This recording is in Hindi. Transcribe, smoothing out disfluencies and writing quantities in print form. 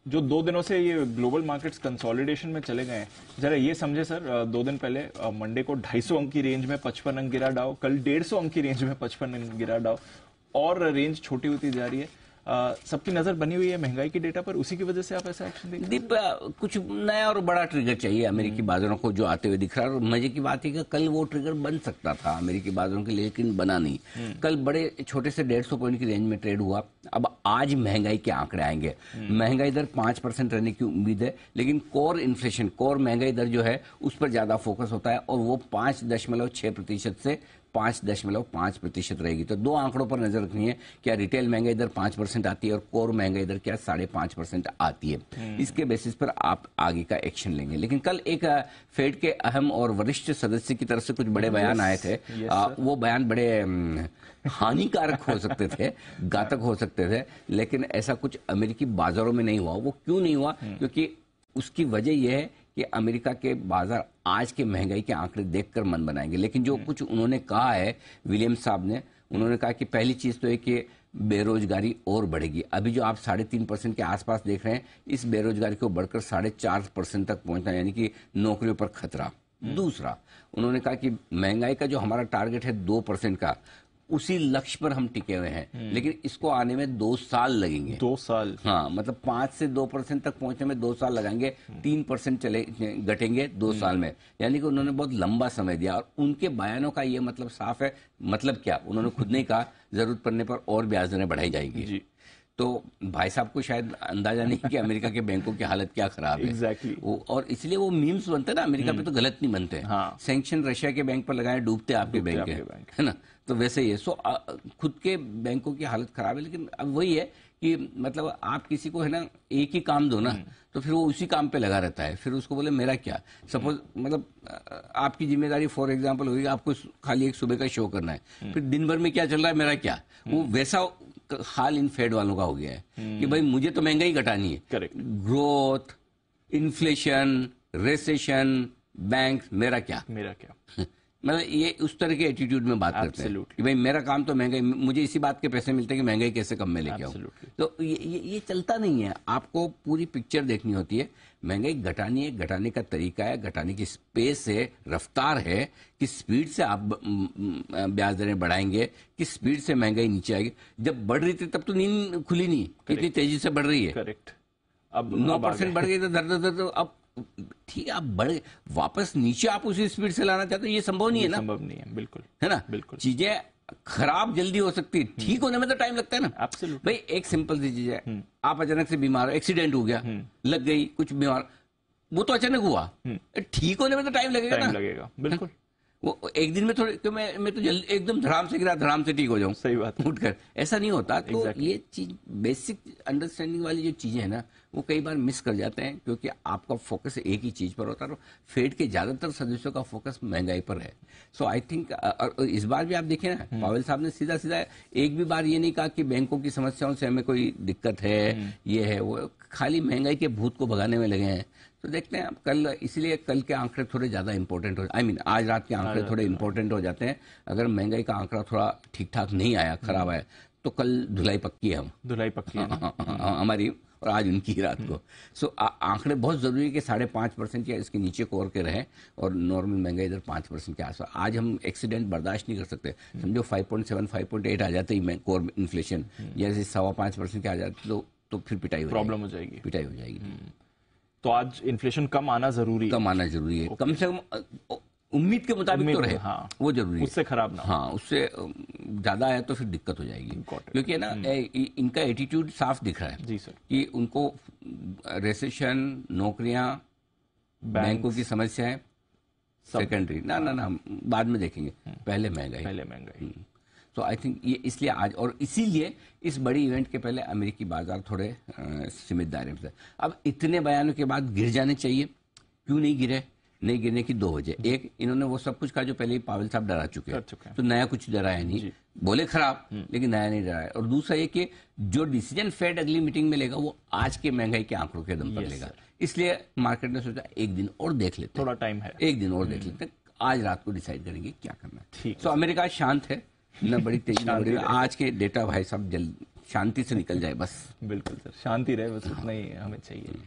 जो 2 दिनों से ये ग्लोबल मार्केट्स कंसोलिडेशन में चले गए हैं, जरा ये समझे सर, 2 दिन पहले मंडे को 250 अंक की रेंज में 55 अंक गिरा डाउ, कल 150 अंक की रेंज में 55 अंक गिरा डाउ, और रेंज छोटी होती जा रही है। सबकी नजर बनी हुई है महंगाई के डेटा पर, उसी की वजह से आप ऐसा एक्शन देख रहे हैं? कुछ नया और बड़ा ट्रिगर चाहिए अमेरिकी बाजारों को जो आते हुए दिख रहा है। और मजे की बात है कि कल वो ट्रिगर बन सकता था अमेरिकी बाजारों के लिए, लेकिन बना नहीं। कल बड़े छोटे से 150 पॉइंट की रेंज में ट्रेड हुआ। अब आज महंगाई के आंकड़े आएंगे। महंगाई दर 5% रहने की उम्मीद है, लेकिन कोर इन्फ्लेशन, कोर महंगाई दर जो है उस पर ज्यादा फोकस होता है, और वो 5.6% से 5.5% रहेगी। तो दो आंकड़ों पर नजर रखनी है, क्या रिटेल महंगाई दर 5% आती है और कोर महंगाई दर क्या 5.5% आती है। इसके बेसिस पर आप आगे का एक्शन लेंगे। लेकिन कल एक फेड के अहम और वरिष्ठ सदस्य की तरफ से कुछ बड़े बयान आए थे। वो बयान बड़े हानिकारक हो सकते थे, घातक हो सकते थे, लेकिन ऐसा कुछ अमेरिकी बाजारों में नहीं हुआ। वो क्यों नहीं हुआ? क्योंकि उसकी वजह यह है कि अमेरिका के बाजार आज के महंगाई के आंकड़े देखकर मन बनाएंगे। लेकिन जो कुछ उन्होंने कहा है विलियम्स साहब ने, उन्होंने कहा कि पहली चीज तो है कि बेरोजगारी और बढ़ेगी। अभी जो आप 3.5% के आसपास देख रहे हैं, इस बेरोजगारी को बढ़कर 4.5% तक पहुंचना, यानी कि नौकरियों पर खतरा। दूसरा, उन्होंने कहा कि महंगाई का जो हमारा टारगेट है 2% का, उसी लक्ष्य पर हम टिके हुए हैं, लेकिन इसको आने में 2 साल लगेंगे। 2 साल? हाँ, मतलब 5 से 2% तक पहुंचने में 2 साल लगेंगे। 3% चले घटेंगे 2 साल में, यानी कि उन्होंने बहुत लंबा समय दिया। और उनके बयानों का ये मतलब साफ है। मतलब क्या? उन्होंने खुद नहीं कहा जरूरत पड़ने पर और ब्याज दरें बढ़ाई जाएंगी जी। तो भाई साहब को शायद अंदाजा नहीं कि अमेरिका के बैंकों की हालत क्या खराब है। Exactly. और इसलिए वो मीम्स बनते हैं ना, अमेरिका पे तो गलत नहीं बनते। हाँ। सैंक्शन रशिया के बैंक पर लगाए, डूबते आपके बैंक है ना। तो वैसे ही है। खुद के बैंकों की हालत खराब है। लेकिन अब वही है कि मतलब आप किसी को है ना एक ही काम दो ना, तो फिर वो उसी काम पे लगा रहता है। फिर उसको बोले मेरा क्या। सपोज मतलब आपकी जिम्मेदारी फॉर एग्जांपल होगी, आपको खाली एक सुबह का शो करना है, फिर दिन भर में क्या चल रहा है मेरा क्या। वो वैसा हाल इन फेड वालों का हो गया है कि भाई मुझे तो महंगाई घटानी है। Correct. Growth, inflation, recession, bank, मेरा क्या। मतलब ये उस तरह के एटीट्यूड में बात करते हैं कि भाई मेरा काम तो महंगाई, मुझे इसी बात के पैसे मिलते हैं कि महंगाई कैसे कम में लेके आऊं। तो ये चलता नहीं है। आपको पूरी पिक्चर देखनी होती है। महंगाई घटानी है, घटाने का तरीका है, घटाने की स्पेस है, रफ्तार है, किस स्पीड से आप ब्याज दरें बढ़ाएंगे, किस स्पीड से महंगाई नीचे आएगी। जब बढ़ रही थी तब तो नींद खुली नहीं, कितनी तेजी से बढ़ रही है। करेक्ट। अब 9% बढ़ गई तो दर अब ठीक है, आप बढ़े वापस नीचे आप उसी स्पीड से लाना चाहते हो, ये संभव नहीं है ना। संभव नहीं है, बिल्कुल है ना। बिल्कुल। चीजें खराब जल्दी हो सकती है, ठीक होने में तो टाइम लगता है ना। एब्सोल्युटली। भाई एक सिंपल सी चीज है, आप अचानक से बीमार हो, एक्सीडेंट हो गया, लग गई कुछ बीमार, वो तो अचानक हुआ, ठीक होने में तो टाइम लगेगा ना। लगेगा, बिल्कुल। वो एक दिन में थोड़े तो मैं तो जल्दी एकदम धड़ाम से गिरा, धड़ाम से ठीक हो जाऊं। सही बात। उठकर ऐसा नहीं होता। तो Exactly. ये चीज बेसिक अंडरस्टैंडिंग वाली जो चीजें है ना, वो कई बार मिस कर जाते हैं, क्योंकि आपका फोकस एक ही चीज पर होता है। फेड के ज्यादातर सदस्यों का फोकस महंगाई पर है। सो आई थिंक इस बार भी आप देखिए ना, पावेल साहब ने सीधा सीधा एक भी बार ये नहीं कहा कि बैंकों की समस्याओं से हमें कोई दिक्कत है, ये है वो, खाली महंगाई के भूत को भगाने में लगे हैं। तो देखते हैं अब कल, इसलिए कल के आंकड़े थोड़े ज्यादा इंपॉर्टेंट हो, आज रात के आंकड़े थोड़े इंपॉर्टेंट हो जाते हैं। अगर महंगाई का आंकड़ा थोड़ा ठीक ठाक नहीं आया, खराब आया, तो कल धुलाई पक्की है। हम धुलाई पक्की है हमारी, और आज उनकी रात को। सो आंकड़े बहुत जरूरी है कि 5.5% या इसके नीचे कोर के रहे, और नॉर्मल महंगाई इधर 5% के आसपास। आज हम एक्सीडेंट बर्दाश्त नहीं कर सकते। समझो 5.7 5.8 आ जाते ही कोर इन्फ्लेशन, जैसे 5.25% के आ जाते तो फिर पिटाई प्रॉब्लम हो जाएगी, पिटाई हो जाएगी। तो आज इन्फ्लेशन कम आना जरूरी है। कम आना जरूरी है, कम से कम उम्मीद के मुताबिक तो रहे। हाँ, वो जरूरी है, उससे खराब ना। हाँ, उससे ज्यादा है तो फिर दिक्कत हो जाएगी। क्योंकि है ना, इनका एटीट्यूड साफ दिख रहा है जी सर, कि उनको रिसेशन, नौकरियां, बैंकों की समस्याएं सेकेंडरी ना बाद में देखेंगे, पहले महंगाई। तो आई थिंक ये इसलिए आज, और इसीलिए इस बड़ी इवेंट के पहले अमेरिकी बाजार थोड़े सीमित दायरे में थे। अब इतने बयानों के बाद गिर जाने चाहिए, क्यों नहीं गिरे? नहीं गिरने की 2 वजह। एक, इन्होंने वो सब कुछ कहा जो पहले ही पावेल साहब डरा चुके हैं, तो नया कुछ डराया नहीं, बोले खराब लेकिन नया नहीं डराया। और दूसरा ये कि जो डिसीजन फेड अगली मीटिंग में लेगा वो आज के महंगाई के आंकड़ों के दम पर लेगा। इसलिए मार्केट ने सोचा एक दिन और देख लेते, थोड़ा टाइम है, एक दिन और देख लेते, आज रात को डिसाइड करेंगे क्या करना है। तो अमेरिका शांत है, न बड़ी तेजी न बड़ी। आज के डेटा भाई साहब जल्द शांति से निकल जाए बस। बिल्कुल सर, शांति रहे बस, उतना ही हमें चाहिए।